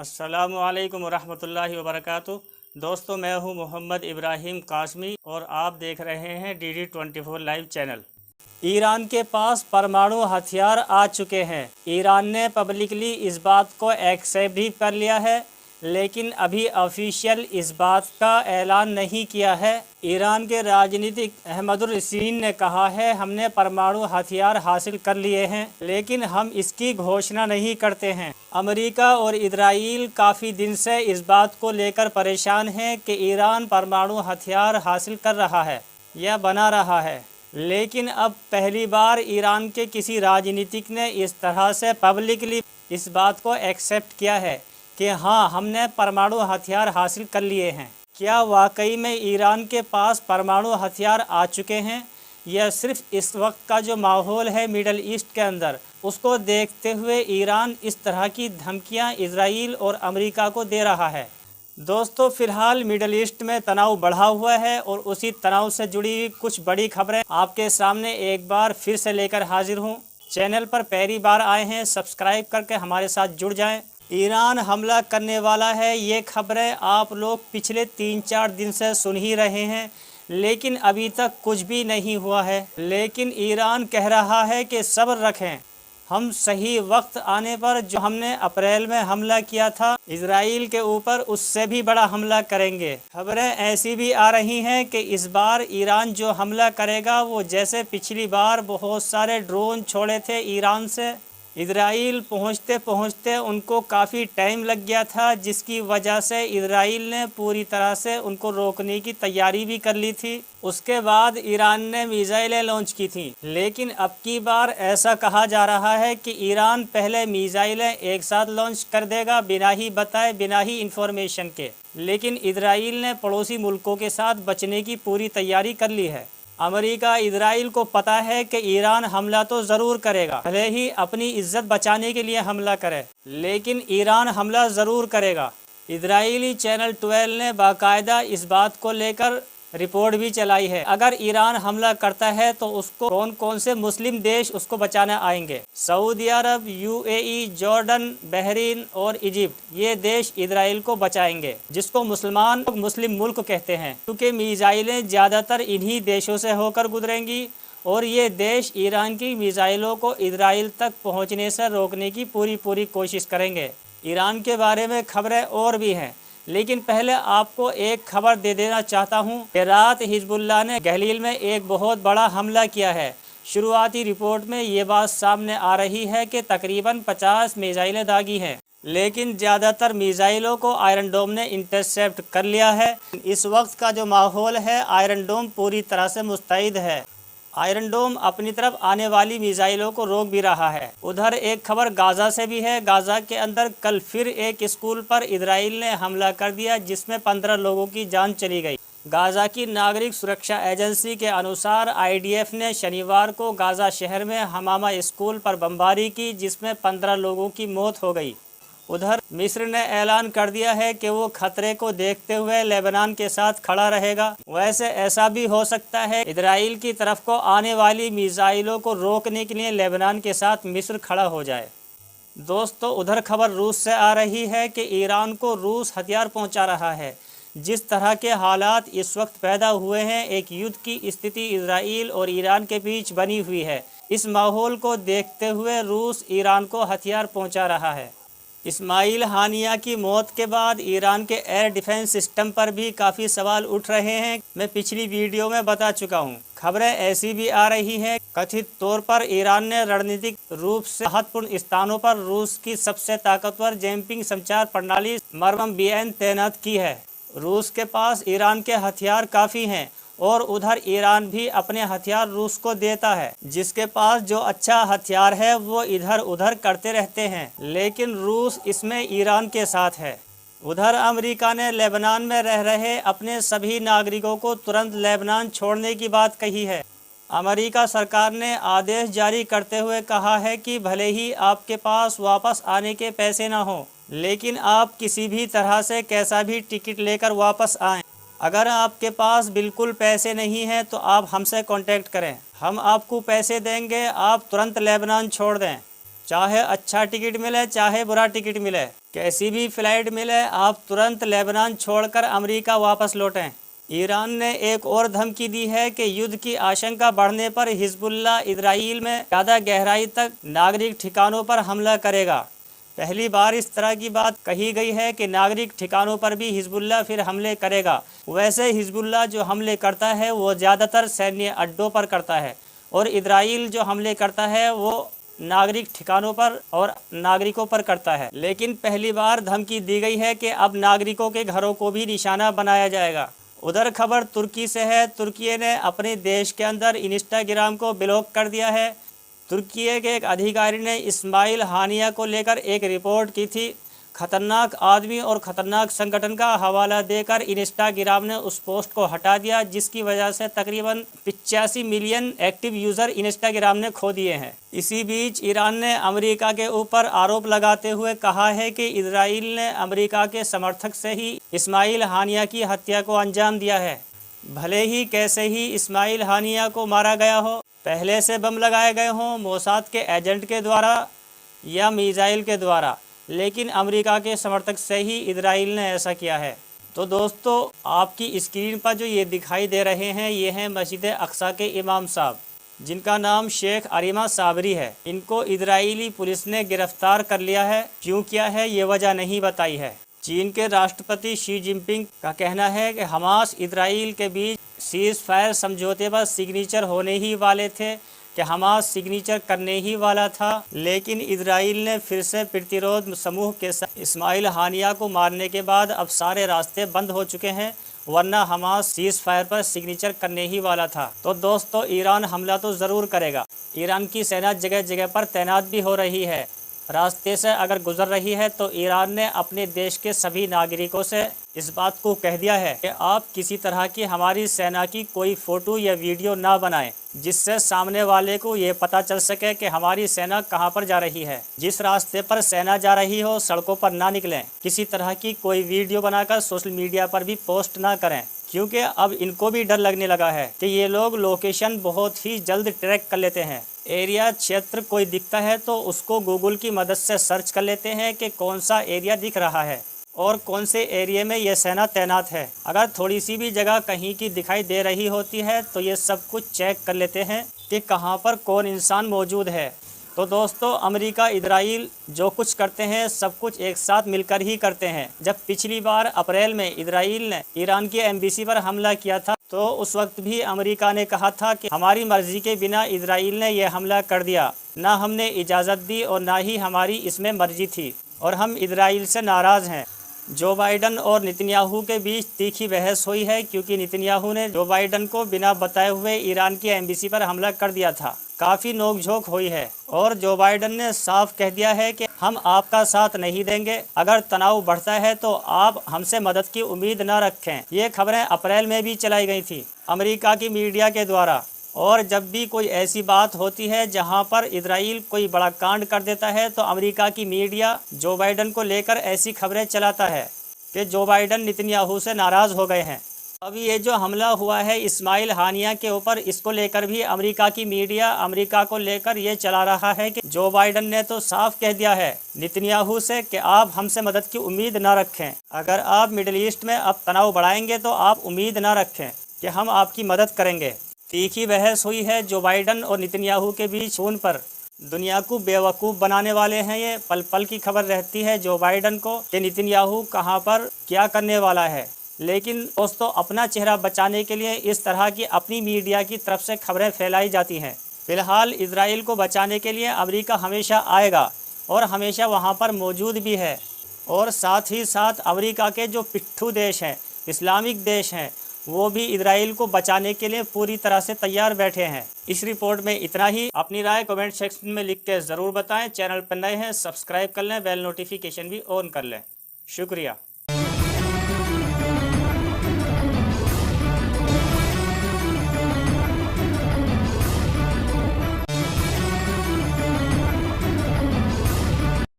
अस्सलामुअलैकुम वरहमतुल्लाहि वबरकातुहू। दोस्तों, मैं हूं मोहम्मद इब्राहिम कासमी और आप देख रहे हैं DD24 लाइव चैनल। ईरान के पास परमाणु हथियार आ चुके हैं। ईरान ने पब्लिकली इस बात को एक्सेप्ट भी कर लिया है, लेकिन अभी ऑफिशियल इस बात का ऐलान नहीं किया है। ईरान के राजनीतिक अहमदुर्रसीन ने कहा है, हमने परमाणु हथियार हासिल कर लिए हैं, लेकिन हम इसकी घोषणा नहीं करते हैं। अमेरिका और इजराइल काफ़ी दिन से इस बात को लेकर परेशान हैं कि ईरान परमाणु हथियार हासिल कर रहा है या बना रहा है, लेकिन अब पहली बार ईरान के किसी राजनीतिक ने इस तरह से पब्लिकली इस बात को एक्सेप्ट किया है कि हाँ, हमने परमाणु हथियार हासिल कर लिए हैं। क्या वाकई में ईरान के पास परमाणु हथियार आ चुके हैं, या सिर्फ इस वक्त का जो माहौल है मिडल ईस्ट के अंदर, उसको देखते हुए ईरान इस तरह की धमकियां इजराइल और अमेरिका को दे रहा है? दोस्तों, फ़िलहाल मिडल ईस्ट में तनाव बढ़ा हुआ है और उसी तनाव से जुड़ी हुई कुछ बड़ी खबरें आपके सामने एक बार फिर से लेकर हाजिर हूँ। चैनल पर पहली बार आए हैं, सब्सक्राइब करके हमारे साथ जुड़ जाएं। ईरान हमला करने वाला है, ये खबरें आप लोग पिछले 3-4 दिन से सुन ही रहे हैं, लेकिन अभी तक कुछ भी नहीं हुआ है। लेकिन ईरान कह रहा है कि सब्र रखें, हम सही वक्त आने पर जो हमने अप्रैल में हमला किया था इजराइल के ऊपर, उससे भी बड़ा हमला करेंगे। खबरें ऐसी भी आ रही हैं कि इस बार ईरान जो हमला करेगा वो जैसे पिछली बार बहुत सारे ड्रोन छोड़े थे ईरान से, इजराइल पहुंचते पहुंचते उनको काफ़ी टाइम लग गया था, जिसकी वजह से इजराइल ने पूरी तरह से उनको रोकने की तैयारी भी कर ली थी। उसके बाद ईरान ने मिसाइलें लॉन्च की थी, लेकिन अब की बार ऐसा कहा जा रहा है कि ईरान पहले मिसाइलें एक साथ लॉन्च कर देगा, बिना ही बताए, बिना ही इंफॉर्मेशन के। लेकिन इजराइल ने पड़ोसी मुल्कों के साथ बचने की पूरी तैयारी कर ली है। अमेरिका इजराइल को पता है कि ईरान हमला तो ज़रूर करेगा, भले ही अपनी इज्जत बचाने के लिए हमला करे, लेकिन ईरान हमला ज़रूर करेगा। इजरायली चैनल 12 ने बाकायदा इस बात को लेकर रिपोर्ट भी चलाई है। अगर ईरान हमला करता है तो उसको कौन कौन से मुस्लिम देश उसको बचाने आएंगे? सऊदी अरब, UAE, जॉर्डन, बहरीन और इजिप्ट, ये देश इजराइल को बचाएंगे, जिसको मुस्लिम मुल्क कहते हैं, क्योंकि मिसाइलें ज़्यादातर इन्हीं देशों से होकर गुजरेंगी और ये देश ईरान की मिसाइलों को इजराइल तक पहुँचने से रोकने की पूरी कोशिश करेंगे। ईरान के बारे में खबरें और भी हैं, लेकिन पहले आपको एक खबर दे देना चाहता हूं कि रात हिजबुल्लाह ने गलील में एक बहुत बड़ा हमला किया है। शुरुआती रिपोर्ट में ये बात सामने आ रही है कि तकरीबन 50 मिसाइलें दागी हैं, लेकिन ज़्यादातर मिसाइलों को आयरन डोम ने इंटरसेप्ट कर लिया है। इस वक्त का जो माहौल है, आयरन डोम पूरी तरह से मुस्तैद है। आयरन डोम अपनी तरफ आने वाली मिसाइलों को रोक भी रहा है। उधर एक खबर गाज़ा से भी है। गाज़ा के अंदर कल फिर एक स्कूल पर इजराइल ने हमला कर दिया, जिसमें 15 लोगों की जान चली गई। गाज़ा की नागरिक सुरक्षा एजेंसी के अनुसार IDF ने शनिवार को गाज़ा शहर में हमामा स्कूल पर बमबारी की, जिसमें 15 लोगों की मौत हो गई। उधर मिस्र ने ऐलान कर दिया है कि वो खतरे को देखते हुए लेबनान के साथ खड़ा रहेगा। वैसे ऐसा भी हो सकता है इजराइल की तरफ को आने वाली मिसाइलों को रोकने के लिए लेबनान के साथ मिस्र खड़ा हो जाए। दोस्तों, उधर खबर रूस से आ रही है कि ईरान को रूस हथियार पहुंचा रहा है। जिस तरह के हालात इस वक्त पैदा हुए हैं, एक युद्ध की स्थिति इजराइल और ईरान के बीच बनी हुई है। इस माहौल को देखते हुए रूस ईरान को हथियार पहुँचा रहा है। इस्माइल हानिया की मौत के बाद ईरान के एयर डिफेंस सिस्टम पर भी काफ़ी सवाल उठ रहे हैं। मैं पिछली वीडियो में बता चुका हूं। खबरें ऐसी भी आ रही हैं, कथित तौर पर ईरान ने रणनीतिक रूप से महत्वपूर्ण स्थानों पर रूस की सबसे ताकतवर जैम्पिंग संचार प्रणाली MRV-BN तैनात की है। रूस के पास ईरान के हथियार काफ़ी हैं और उधर ईरान भी अपने हथियार रूस को देता है। जिसके पास जो अच्छा हथियार है वो इधर उधर करते रहते हैं, लेकिन रूस इसमें ईरान के साथ है। उधर अमेरिका ने लेबनान में रह रहे अपने सभी नागरिकों को तुरंत लेबनान छोड़ने की बात कही है। अमेरिका सरकार ने आदेश जारी करते हुए कहा है कि भले ही आपके पास वापस आने के पैसे ना हो, लेकिन आप किसी भी तरह से कैसा भी टिकट लेकर वापस आएं। अगर आपके पास बिल्कुल पैसे नहीं हैं तो आप हमसे कांटेक्ट करें, हम आपको पैसे देंगे, आप तुरंत लेबनान छोड़ दें। चाहे अच्छा टिकट मिले चाहे बुरा टिकट मिले, कैसी भी फ्लाइट मिले, आप तुरंत लेबनान छोड़कर अमेरिका वापस लौटें। ईरान ने एक और धमकी दी है कि युद्ध की आशंका बढ़ने पर हिजबुल्लाह इजराइल में ज़्यादा गहराई तक नागरिक ठिकानों पर हमला करेगा। पहली बार इस तरह की बात कही गई है कि नागरिक ठिकानों पर भी हिजबुल्लाह फिर हमले करेगा। वैसे हिजबुल्लाह जो हमले करता है वो ज़्यादातर सैन्य अड्डों पर करता है और इजराइल जो हमले करता है वो नागरिक ठिकानों पर और नागरिकों पर करता है। लेकिन पहली बार धमकी दी गई है कि अब नागरिकों के घरों को भी निशाना बनाया जाएगा। उधर खबर तुर्की से है। तुर्की ने अपने देश के अंदर इंस्टाग्राम को ब्लॉक कर दिया है। तुर्की के एक अधिकारी ने इस्माइल हानिया को लेकर एक रिपोर्ट की थी। खतरनाक आदमी और खतरनाक संगठन का हवाला देकर इंस्टाग्राम ने उस पोस्ट को हटा दिया, जिसकी वजह से तकरीबन 85 मिलियन एक्टिव यूज़र इंस्टाग्राम ने खो दिए हैं। इसी बीच ईरान ने अमेरिका के ऊपर आरोप लगाते हुए कहा है कि इजराइल ने अमेरिका के समर्थक से ही इस्माइल हानिया की हत्या को अंजाम दिया है। भले ही कैसे ही इस्माइल हानिया को मारा गया हो, पहले से बम लगाए गए हों मोसाद के एजेंट के द्वारा या मिसाइल के द्वारा, लेकिन अमेरिका के समर्थक से ही इजराइल ने ऐसा किया है। तो दोस्तों, आपकी स्क्रीन पर जो ये दिखाई दे रहे हैं ये हैं मस्जिद अक्सा के इमाम साहब, जिनका नाम शेख अरीमा साबरी है। इनको इजरायली पुलिस ने गिरफ्तार कर लिया है। क्यों किया है ये वजह नहीं बताई है। चीन के राष्ट्रपति शी जिनपिंग का कहना है कि हमास इजराइल के बीच सीज फायर समझौते पर सिग्नेचर होने ही वाले थे, कि हमास सिग्नेचर करने ही वाला था, लेकिन इजराइल ने फिर से प्रतिरोध समूह के साथ इस्माइल हानिया को मारने के बाद अब सारे रास्ते बंद हो चुके हैं, वरना हमास सीज फायर पर सिग्नेचर करने ही वाला था। तो दोस्तों, ईरान हमला तो ज़रूर करेगा। ईरान की सेना जगह जगह पर तैनात भी हो रही है। रास्ते से अगर गुजर रही है तो ईरान ने अपने देश के सभी नागरिकों से इस बात को कह दिया है कि आप किसी तरह की हमारी सेना की कोई फ़ोटो या वीडियो ना बनाएं, जिससे सामने वाले को ये पता चल सके कि हमारी सेना कहां पर जा रही है। जिस रास्ते पर सेना जा रही हो सड़कों पर ना निकलें। किसी तरह की कोई वीडियो बनाकर सोशल मीडिया पर भी पोस्ट ना करें, क्योंकि अब इनको भी डर लगने लगा है कि ये लोग लोकेशन बहुत ही जल्द ट्रैक कर लेते हैं। एरिया क्षेत्र कोई दिखता है तो उसको गूगल की मदद से सर्च कर लेते हैं कि कौन सा एरिया दिख रहा है और कौन से एरिया में ये सेना तैनात है। अगर थोड़ी सी भी जगह कहीं की दिखाई दे रही होती है तो ये सब कुछ चेक कर लेते हैं कि कहाँ पर कौन इंसान मौजूद है। तो दोस्तों, अमेरिका इजराइल जो कुछ करते हैं सब कुछ एक साथ मिलकर ही करते हैं। जब पिछली बार अप्रैल में इजराइल ने ईरान की एम्बेसी पर हमला किया था तो उस वक्त भी अमेरिका ने कहा था कि हमारी मर्जी के बिना इजराइल ने यह हमला कर दिया, ना हमने इजाज़त दी और ना ही हमारी इसमें मर्जी थी और हम इजराइल से नाराज़ हैं। जो बाइडन और नेतन्याहू के बीच तीखी बहस हुई है, क्योंकि नेतन्याहू ने जो बाइडन को बिना बताए हुए ईरान की एम्बेसी पर हमला कर दिया था। काफ़ी नोकझोंक हुई है और जो बाइडन ने साफ कह दिया है कि हम आपका साथ नहीं देंगे। अगर तनाव बढ़ता है तो आप हमसे मदद की उम्मीद न रखें। ये खबरें अप्रैल में भी चलाई गई थी अमेरिका की मीडिया के द्वारा। और जब भी कोई ऐसी बात होती है जहां पर इजराइल कोई बड़ा कांड कर देता है तो अमेरिका की मीडिया जो बाइडन को लेकर ऐसी खबरें चलाता है कि जो बाइडन नेतन्याहू से नाराज़ हो गए हैं। अभी ये जो हमला हुआ है इस्माइल हानिया के ऊपर, इसको लेकर भी अमेरिका की मीडिया अमेरिका को लेकर ये चला रहा है कि जो बाइडन ने तो साफ कह दिया है नेतन्याहू से कि आप हमसे मदद की उम्मीद ना रखें। अगर आप मिडिल ईस्ट में अब तनाव बढ़ाएंगे तो आप उम्मीद ना रखें कि हम आपकी मदद करेंगे। तीखी बहस हुई है जो बाइडन और नेतन्याहू के बीच फ़ोन पर। दुनिया को बेवकूफ़ बनाने वाले हैं ये। पल पल की खबर रहती है जो बाइडन को कि नेतन्याहू कहाँ पर क्या करने वाला है। लेकिन दोस्तों, अपना चेहरा बचाने के लिए इस तरह की अपनी मीडिया की तरफ से खबरें फैलाई जाती हैं। फ़िलहाल इजराइल को बचाने के लिए अमेरिका हमेशा आएगा और हमेशा वहाँ पर मौजूद भी है। और साथ ही साथ अमेरिका के जो पिट्ठू देश हैं, इस्लामिक देश हैं, वो भी इजराइल को बचाने के लिए पूरी तरह से तैयार बैठे हैं। इस रिपोर्ट में इतना ही। अपनी राय कमेंट सेक्शन में लिख के ज़रूर बताएं। चैनल पर नए हैं सब्सक्राइब कर लें, बेल नोटिफिकेशन भी ऑन कर लें। शुक्रिया।